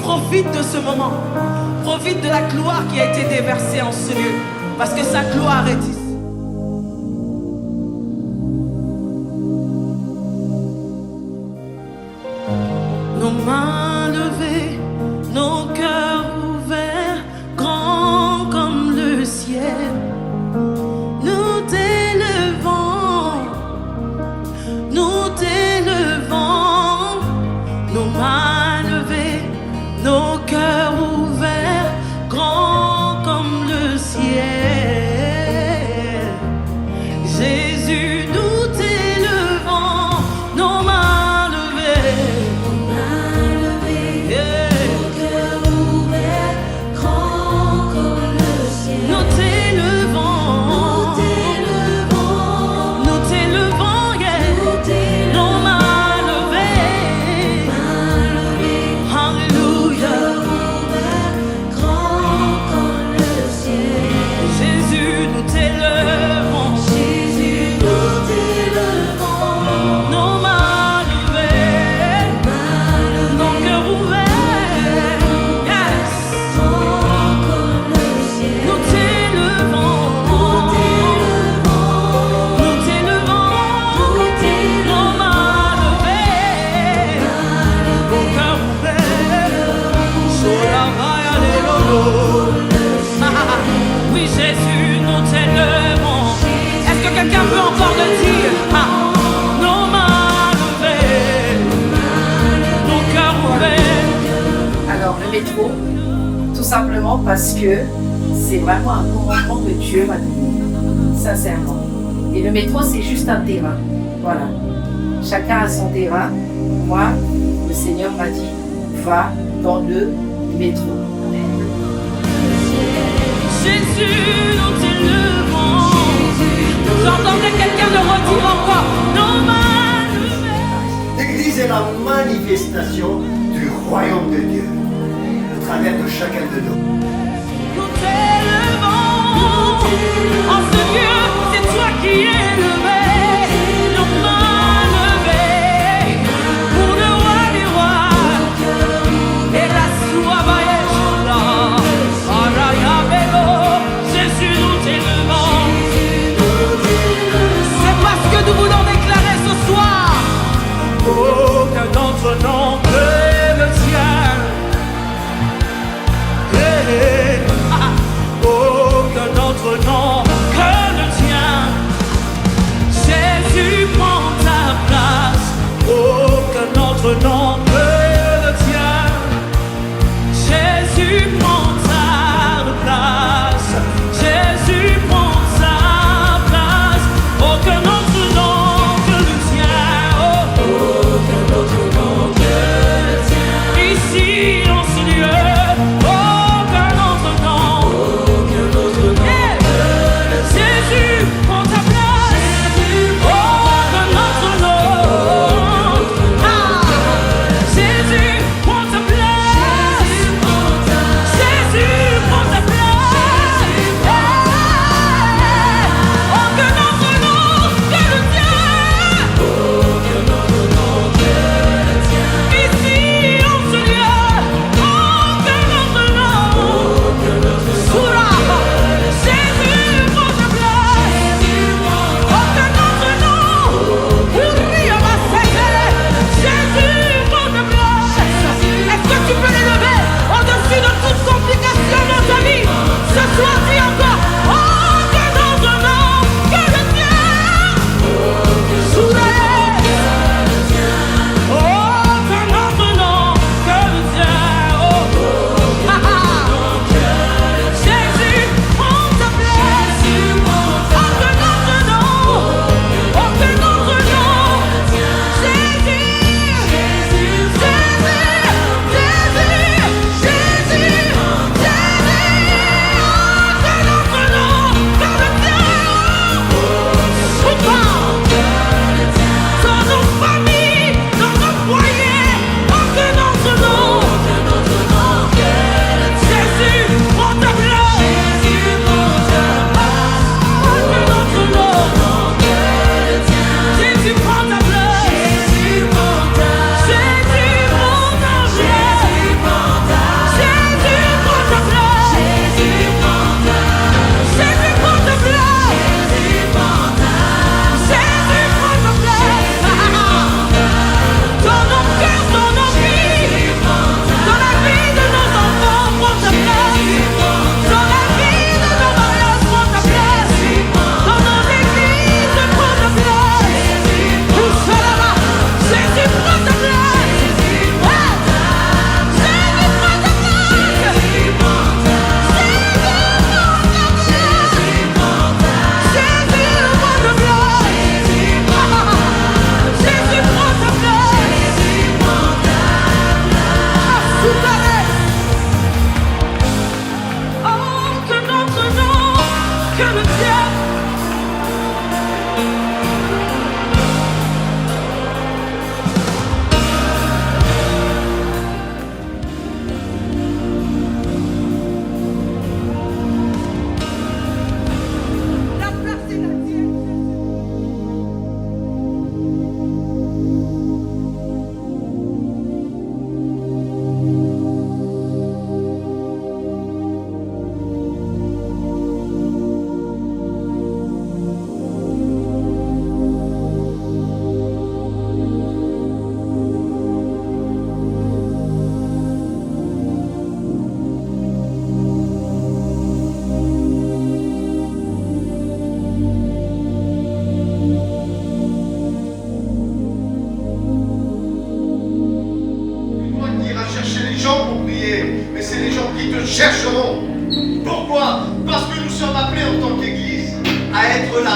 Profite de ce moment. Profite de la gloire qui a été déversée en ce lieu. Parce que sa gloire est ici. Nos mains levées, nos cœurs ouverts, grands comme le ciel. Nous t'élevons, nos mains levées, nos cœurs ouverts, grands comme le ciel. Jésus, nous t'élevons, nos mains levées, yeah. Nos cœurs ouverts, grands comme le ciel. Nous t'élevons, yeah. Nos mains levées, alléluia. Grands comme le ciel. Jésus, nous t'élevons, Jésus, nous t'élevons. nos mains levées, nos cœurs ouverts, yes. Grands comme le ciel. Nous t'élevons, nos mains levées, nos cœurs ouverts, sur la maille, alléluia. Oui, Jésus, nous t'élevons. Est-ce que quelqu'un peut encore le dire? Nos mains levées, nos cœurs ouverts. Alors le métro, tout simplement parce que c'est vraiment un commandement que Dieu m'a donné, sincèrement. Et le métro, c'est juste un terrain. Voilà. Chacun a son terrain. Moi, le Seigneur m'a dit, va dans le métro. Jésus, nous t'élevons. J'entendais quelqu'un le redire encore. Nos mains levées. L'Église est la manifestation du royaume de Dieu au travers de chacun de nous. Nous t'élevons. En ce lieu, c'est toi qui es élevé. Nos mains levées pour le roi des rois. Et la soie va être là. Araya Bello. Jésus, nous t'élevons. C'est parce que nous voulons déclarer ce soir aucun autre nom que le tien. Aucun autre nom que le tien.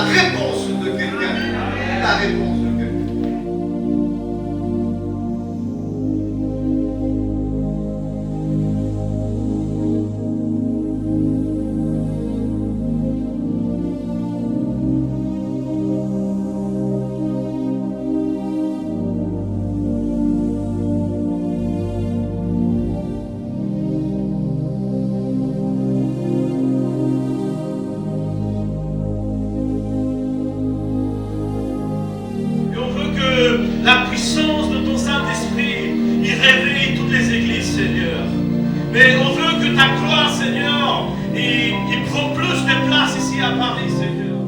réponse de quelqu'un. La réponse de quelqu'un. Et on veut que la puissance de ton Saint-Esprit y réveille toutes les églises, Seigneur. Mais on veut que ta gloire, Seigneur, y prend plus de place ici à Paris, Seigneur.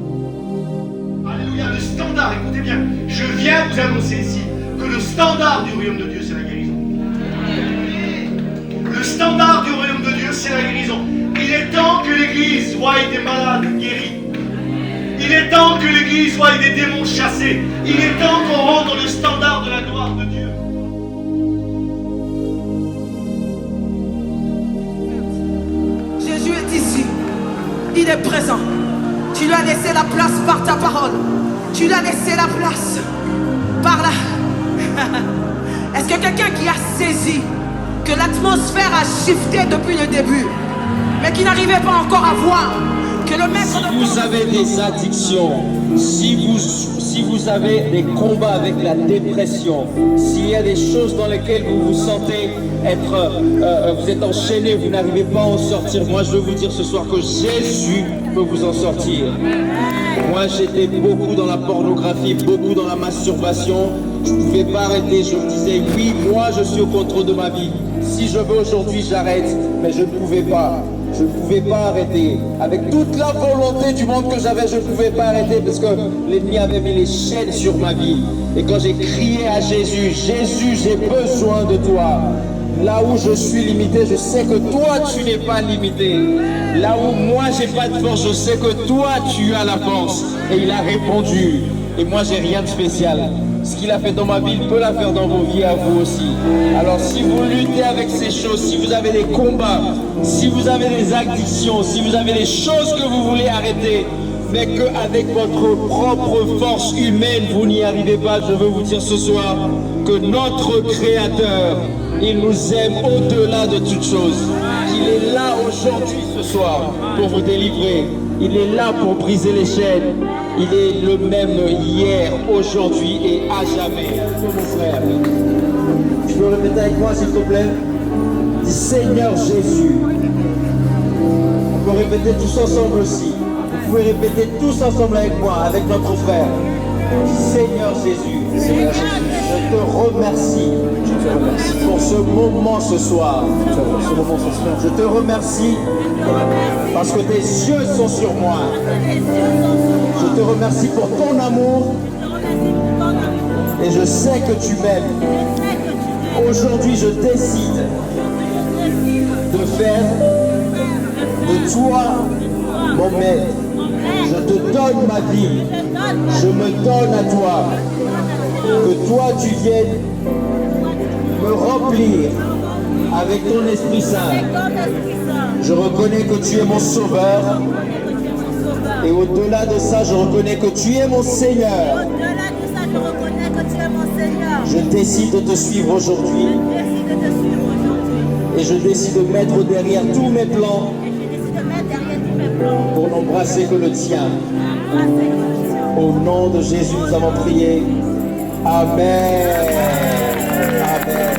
Alléluia, le standard, écoutez bien, je viens vous annoncer ici que le standard du royaume de Dieu, c'est la guérison. Le standard du royaume de Dieu, c'est la guérison. Il est temps que l'Église voie des malades guéris. Il est temps que l'Église voie des démons chassés. Il est temps qu'on rentre dans le standard de la gloire de Dieu. Jésus est ici. Il est présent. Tu lui as laissé la place par ta parole. Tu lui as laissé la place par là. Est-ce que quelqu'un qui a saisi que l'atmosphère a shifté depuis le début, mais qui n'arrivait pas encore à voir que le maître Si de vous avez des addictions, si vous avez des combats avec la dépression, s'il y a des choses dans lesquelles vous vous sentez vous êtes enchaîné, vous n'arrivez pas à en sortir, moi je veux vous dire ce soir que Jésus peut vous en sortir. Moi j'étais beaucoup dans la pornographie, beaucoup dans la masturbation, je ne pouvais pas arrêter, je me disais oui, moi je suis au contrôle de ma vie. Si je veux aujourd'hui j'arrête, mais je ne pouvais pas. Je ne pouvais pas arrêter. Avec toute la volonté du monde que j'avais, je ne pouvais pas arrêter parce que l'ennemi avait mis les chaînes sur ma vie. Et quand j'ai crié à Jésus, Jésus, j'ai besoin de toi. Là où je suis limité, je sais que toi, tu n'es pas limité. Là où moi, j'ai pas de force, je sais que toi, tu as la force. Et il a répondu. Et moi, j'ai rien de spécial. Ce qu'il a fait dans ma vie, il peut la faire dans vos vies à vous aussi. Alors si vous luttez avec ces choses, si vous avez des combats, si vous avez des addictions, si vous avez des choses que vous voulez arrêter, mais qu'avec votre propre force humaine, vous n'y arrivez pas, je veux vous dire ce soir que notre Créateur, il nous aime au-delà de toute chose. Il est là aujourd'hui ce soir pour vous délivrer. Il est là pour briser les chaînes. Il est le même hier, aujourd'hui et à jamais. Mon frère, tu peux répéter avec moi s'il te plaît? Dis Seigneur Jésus. On peut répéter tous ensemble aussi. Vous pouvez répéter tous ensemble avec moi, avec notre frère. Dis Seigneur Jésus. Seigneur Jésus. Je te remercie. Pour ce moment ce soir. Je te remercie parce que tes yeux sont sur moi. Je te remercie pour ton amour et je sais que tu m'aimes. Aujourd'hui, je décide de faire de toi mon maître. Je te donne ma vie. Je me donne à toi. Que toi, tu viennes me remplir avec ton Esprit Saint. Je reconnais que tu es mon Sauveur. Et au-delà de ça, je reconnais que tu es mon Seigneur. Au-delà de ça, je reconnais que tu es mon Seigneur. Je décide de te suivre aujourd'hui. Je décide de te suivre aujourd'hui. Et je décide de mettre derrière tous mes plans Et je décide de mettre derrière tous mes plans. pour n'embrasser que le tien. Embrasser que le tien. Au nom de Jésus, nous avons prié. Amen. Amen.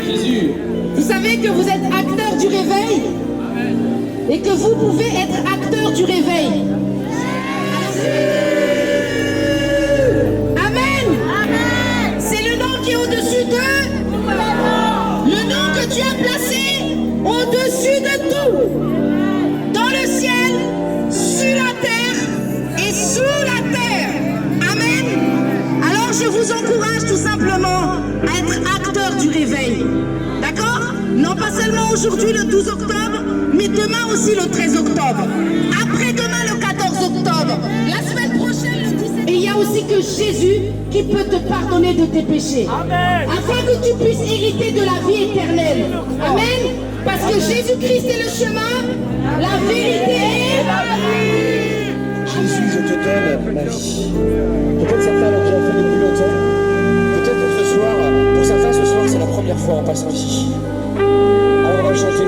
Jésus. Vous savez que vous êtes acteur du réveil et que vous pouvez être acteur du réveil. Amen. Amen. C'est le nom qui est au-dessus d'eux. Le nom que tu as placé au-dessus de tout. Dans le ciel, sur la terre et sous la terre. Amen. Alors je vous encourage tout simplement à être acteur du réveil. D'accord? Non pas seulement aujourd'hui le 12 octobre, mais demain aussi le 13 octobre. Après-demain le 14 octobre. La semaine prochaine le 17. Et il y a aussi que Jésus qui peut te pardonner de tes péchés. Amen. Afin que tu puisses hériter de la vie éternelle. Amen. Parce que Jésus-Christ est le chemin, la vérité et la vie. Jésus, je te donne ma vie. Peut-être certains l'ont déjà fait depuis longtemps. Peut-être que ce soir, pour certains, ce soir, c'est la première fois en passant ici. Alors on va chanter.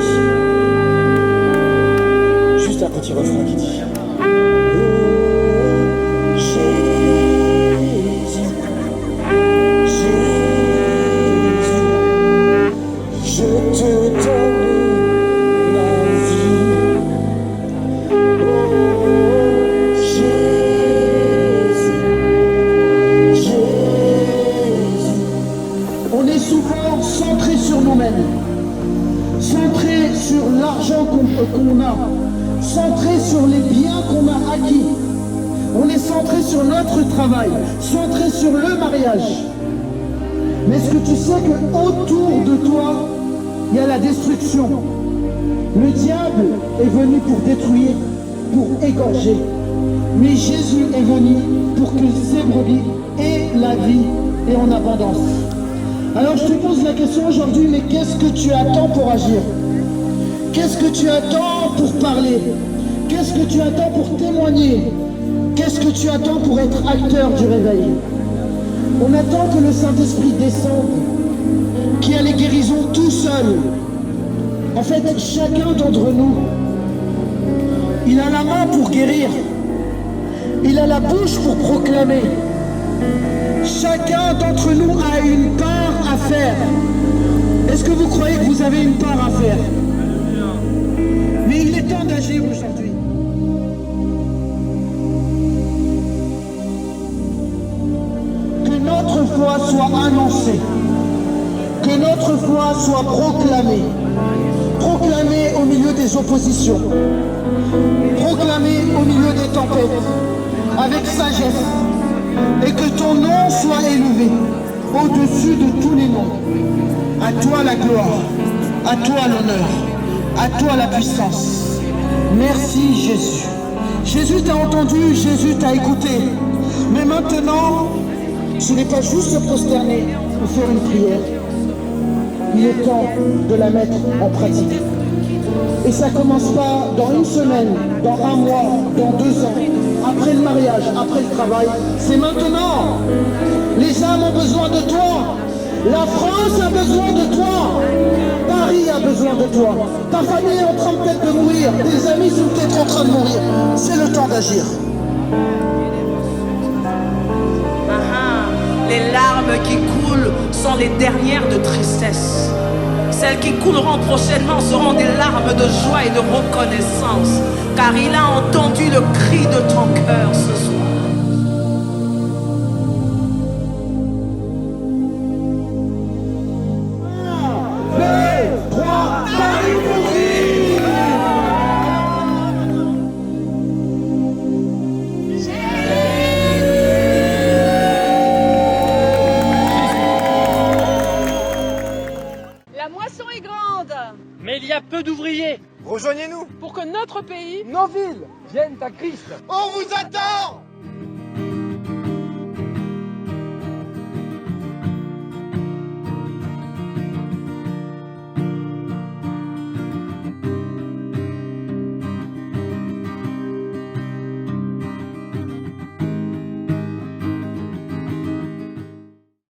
Juste un petit refrain qui dit Oh, Jésus, Jésus, je te donne ma vie. Oh, Jésus, Jésus. On est souvent centré sur nous-mêmes, centré sur l'argent qu'on a, centré sur les biens qu'on a acquis. On est centré sur notre travail, centré sur le mariage. Mais est-ce que tu sais que autour de toi, il y a la destruction? Le diable est venu pour détruire, pour égorger. Mais Jésus est venu pour que ses brebis aient la vie et en abondance. Alors je te pose la question aujourd'hui, mais qu'est-ce que tu attends pour agir? Qu'est-ce que tu attends pour parler? Qu'est-ce que tu attends pour témoigner? Qu'est-ce que tu attends pour être acteur du réveil? On attend que le Saint-Esprit descende, qui a les guérisons tout seul. En fait, chacun d'entre nous, il a la main pour guérir. Il a la bouche pour proclamer. Chacun d'entre nous a une part à faire. Est-ce que vous croyez que vous avez une part à faire? Mais il est temps d'agir aujourd'hui. Que notre foi soit annoncée. Que notre foi soit proclamée. Proclamée au milieu des oppositions. Proclamée au milieu des tempêtes. Avec sagesse. Et que ton nom soit élevé au-dessus de tous les noms. À toi la gloire. À toi l'honneur. À toi la puissance. Merci Jésus. Jésus t'a entendu, Jésus t'a écouté. Mais maintenant, ce n'est pas juste se prosterner ou faire une prière. Il est temps de la mettre en pratique. Et ça commence pas dans une semaine, dans un mois, dans 2 ans, après le mariage, après le travail. C'est maintenant. Les âmes ont besoin de toi. La France a besoin de toi. Paris a besoin de toi. Ta famille est en train peut-être de mourir. Tes amis sont peut-être en train de mourir. C'est le temps d'agir. Les larmes qui coulent sont les dernières de tristesse. Celles qui couleront prochainement seront des larmes de joie et de reconnaissance, car il a entendu le cri de ton cœur ce soir. La moisson est grande, Mais il y a peu d'ouvriers. Rejoignez-nous. pour que notre pays Nos villes viennent à Christ. On vous attend.